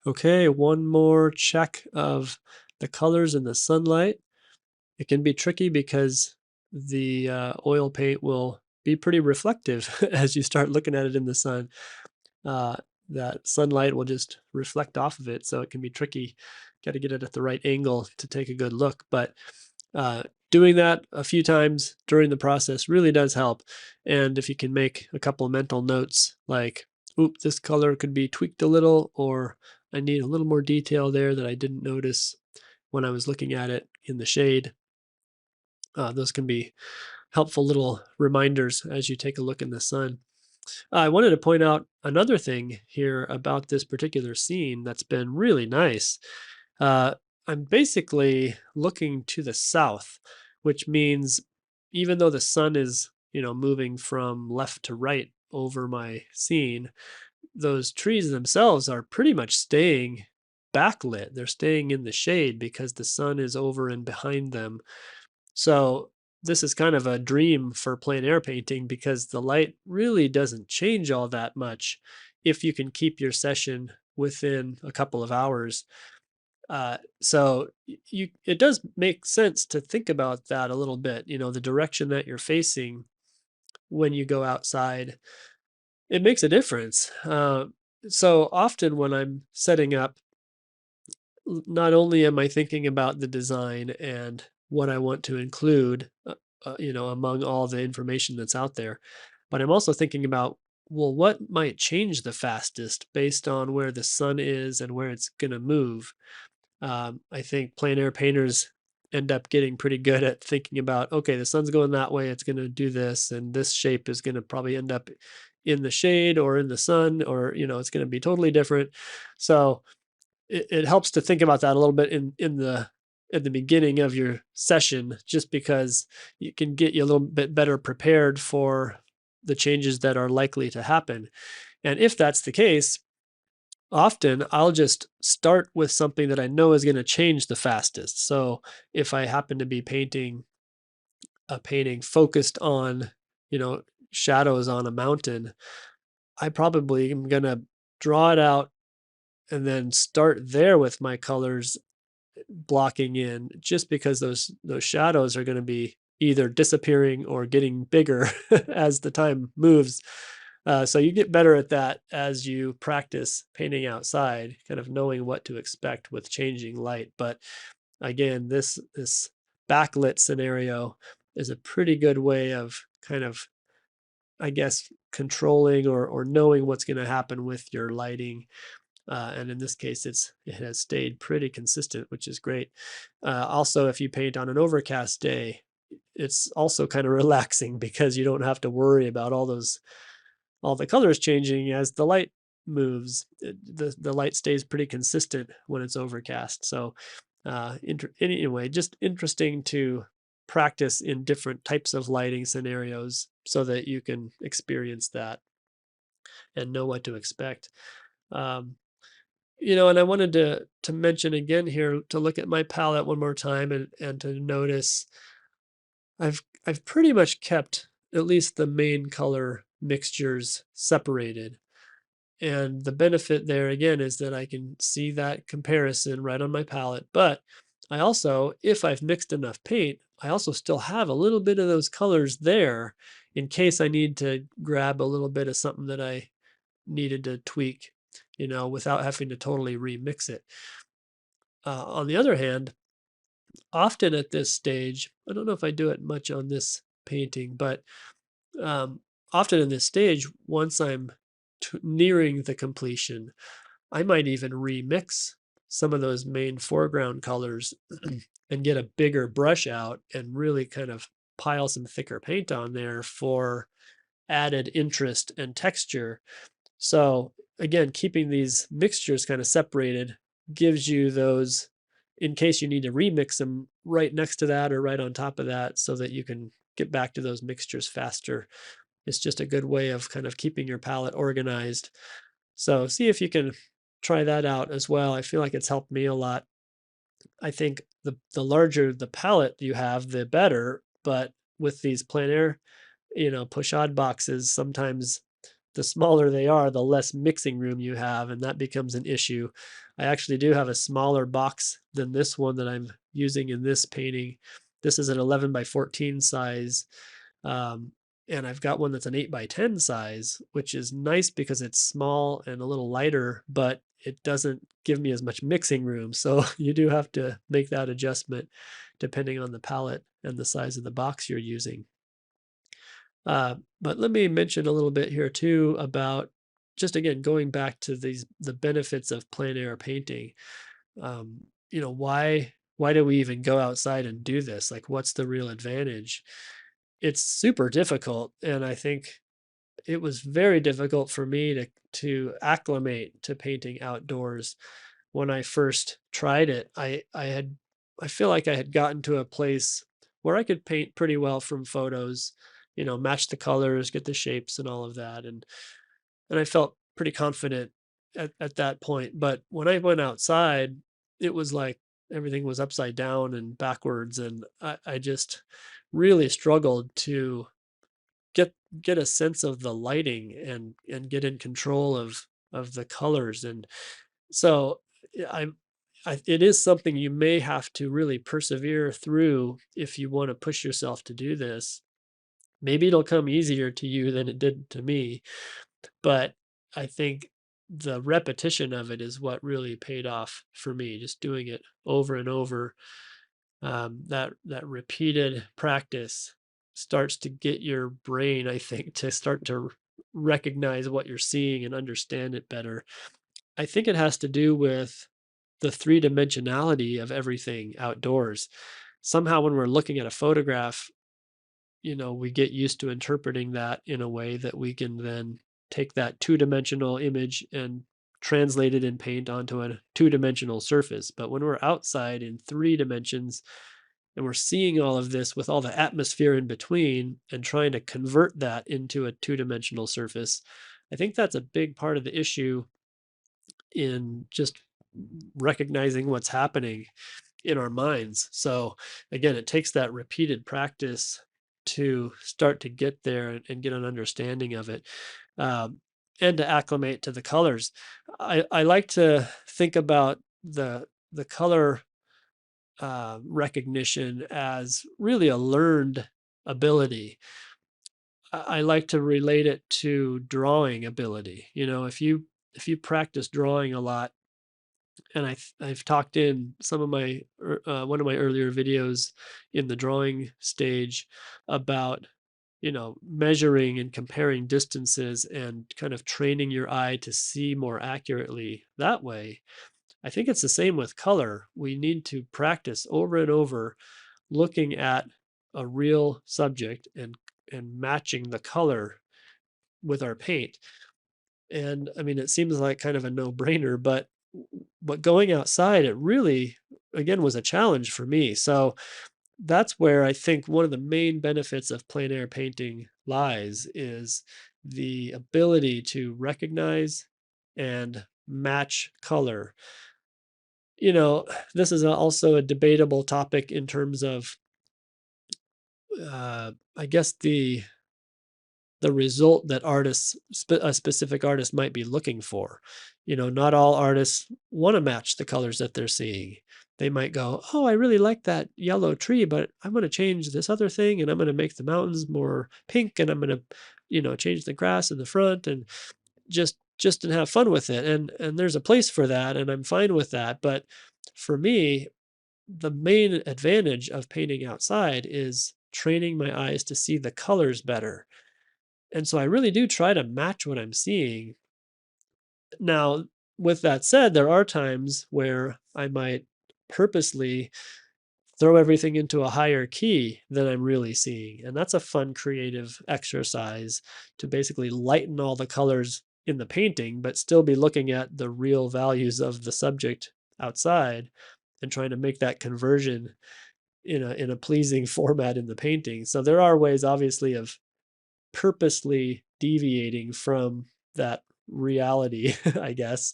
Okay, one more check of the colors in the sunlight. It can be tricky because the oil paint will be pretty reflective as you start looking at it in the sun. Uh, that sunlight will just reflect off of it, so it can be tricky. Got to get it at the right angle to take a good look. But uh, doing that a few times during the process really does help. And if you can make a couple of mental notes like, oop, this color could be tweaked a little, or I need a little more detail there that I didn't notice when I was looking at it in the shade. Those can be helpful little reminders as you take a look in the sun. I wanted to point out another thing here about this particular scene that's been really nice. Uh, I'm basically looking to the south, which means even though the sun is, moving from left to right over my scene, those trees themselves are pretty much staying backlit. They're staying in the shade because the sun is over and behind them. So this is kind of a dream for plein air painting because the light really doesn't change all that much if you can keep your session within a couple of hours. So you it does make sense to think about that a little bit. The direction that you're facing when you go outside, it makes a difference. So often when I'm setting up, not only am I thinking about the design and what I want to include, among all the information that's out there, but I'm also thinking about, well, what might change the fastest based on where the sun is and where it's going to move. I think plein air painters end up getting pretty good at thinking about, okay, the sun's going that way, it's going to do this, and this shape is going to probably end up in the shade or in the sun, or it's going to be totally different. So it helps to think about that a little bit in the beginning of your session, just because it can get you a little bit better prepared for the changes that are likely to happen. And if that's the case, often I'll just start with something that I know is going to change the fastest. So if I happen to be painting a painting focused on, you know, shadows on a mountain, I probably am going to draw it out and then start there with my colors blocking in, just because those shadows are going to be either disappearing or getting bigger as the time moves. So you get better at that as you practice painting outside, kind of knowing what to expect with changing light. But again, this backlit scenario is a pretty good way of kind of, I guess, controlling or knowing what's going to happen with your lighting. And in this case, it has stayed pretty consistent, which is great. Also, if you paint on an overcast day, it's also kind of relaxing because you don't have to worry about all the colors changing as the light moves. The light stays pretty consistent when it's overcast. So anyway, just interesting to practice in different types of lighting scenarios so that you can experience that and know what to expect. Um, and I wanted to mention again here to look at my palette one more time and to notice I've pretty much kept at least the main color mixtures separated. And the benefit there again is that I can see that comparison right on my palette. But I also, if I've mixed enough paint, I also still have a little bit of those colors there in case I need to grab a little bit of something that I needed to tweak, without having to totally remix it. On the other hand, often at this stage, I don't know if I do it much on this painting, but um, often in this stage, once I'm nearing the completion, I might even remix some of those main foreground colors and get a bigger brush out and really kind of pile some thicker paint on there for added interest and texture. So again, keeping these mixtures kind of separated gives you those in case you need to remix them right next to that or right on top of that so that you can get back to those mixtures faster. It's just a good way of kind of keeping your palette organized. So see if you can try that out as well. I feel like it's helped me a lot. I think the larger the palette you have, the better. But with these plein air, pochade boxes, sometimes the smaller they are, the less mixing room you have, and that becomes an issue. I actually do have a smaller box than this one that I'm using in this painting. This is an 11 by 14 size, um, and I've got one that's an 8 by 10 size, which is nice because it's small and a little lighter, but it doesn't give me as much mixing room. So you do have to make that adjustment depending on the palette and the size of the box you're using. But let me mention a little bit here too about just again going back to the benefits of plein air painting. Why do we even go outside and do this? Like, what's the real advantage? It's super difficult, and I think it was very difficult for me to acclimate to painting outdoors when I first tried it. I feel like I had gotten to a place where I could paint pretty well from photos, match the colors, get the shapes and all of that. And I felt pretty confident at that point. But when I went outside, it was like everything was upside down and backwards. And I just really struggled to get get a sense of the lighting and get in control of the colors. And so yeah, it is something you may have to really persevere through if you want to push yourself to do this. Maybe it'll come easier to you than it did to me, but I think the repetition of it is what really paid off for me, just doing it over and over. That repeated practice starts to get your brain, I think, to start to recognize what you're seeing and understand it better. I think it has to do with the three dimensionality of everything outdoors. Somehow, when we're looking at a photograph, we get used to interpreting that in a way that we can then take that two-dimensional image and translate it in paint onto a two-dimensional surface. But when we're outside in 3 dimensions and we're seeing all of this with all the atmosphere in between and trying to convert that into a two-dimensional surface, I think that's a big part of the issue in just recognizing what's happening in our minds. So again, it takes that repeated practice to start to get there and get an understanding of it, um, and to acclimate to the colors. I like to think about the color recognition as really a learned ability. I like to relate it to drawing ability. If you practice drawing a lot, and I've talked in some of my one of my earlier videos in the drawing stage about measuring and comparing distances and kind of training your eye to see more accurately that way. I think it's the same with color. We need to practice over and over looking at a real subject and matching the color with our paint. And I mean, it seems like kind of a no-brainer, but going outside, it really, again, was a challenge for me. So that's where I think one of the main benefits of plein air painting lies is the ability to recognize and match color. This is also a debatable topic in terms of, I guess, the result that a specific artist might be looking for. Not all artists want to match the colors that they're seeing. They might go, "Oh, I really like that yellow tree, but I'm going to change this other thing and I'm going to make the mountains more pink and I'm going to, change the grass in the front and just and have fun with it." And there's a place for that and I'm fine with that, but for me, the main advantage of painting outside is training my eyes to see the colors better, and so I really do try to match what I'm seeing. Now, with that said, there are times where I might purposely throw everything into a higher key than I'm really seeing. And that's a fun creative exercise to basically lighten all the colors in the painting, but still be looking at the real values of the subject outside and trying to make that conversion in a pleasing format in the painting. So there are ways obviously of purposely deviating from that reality, I guess.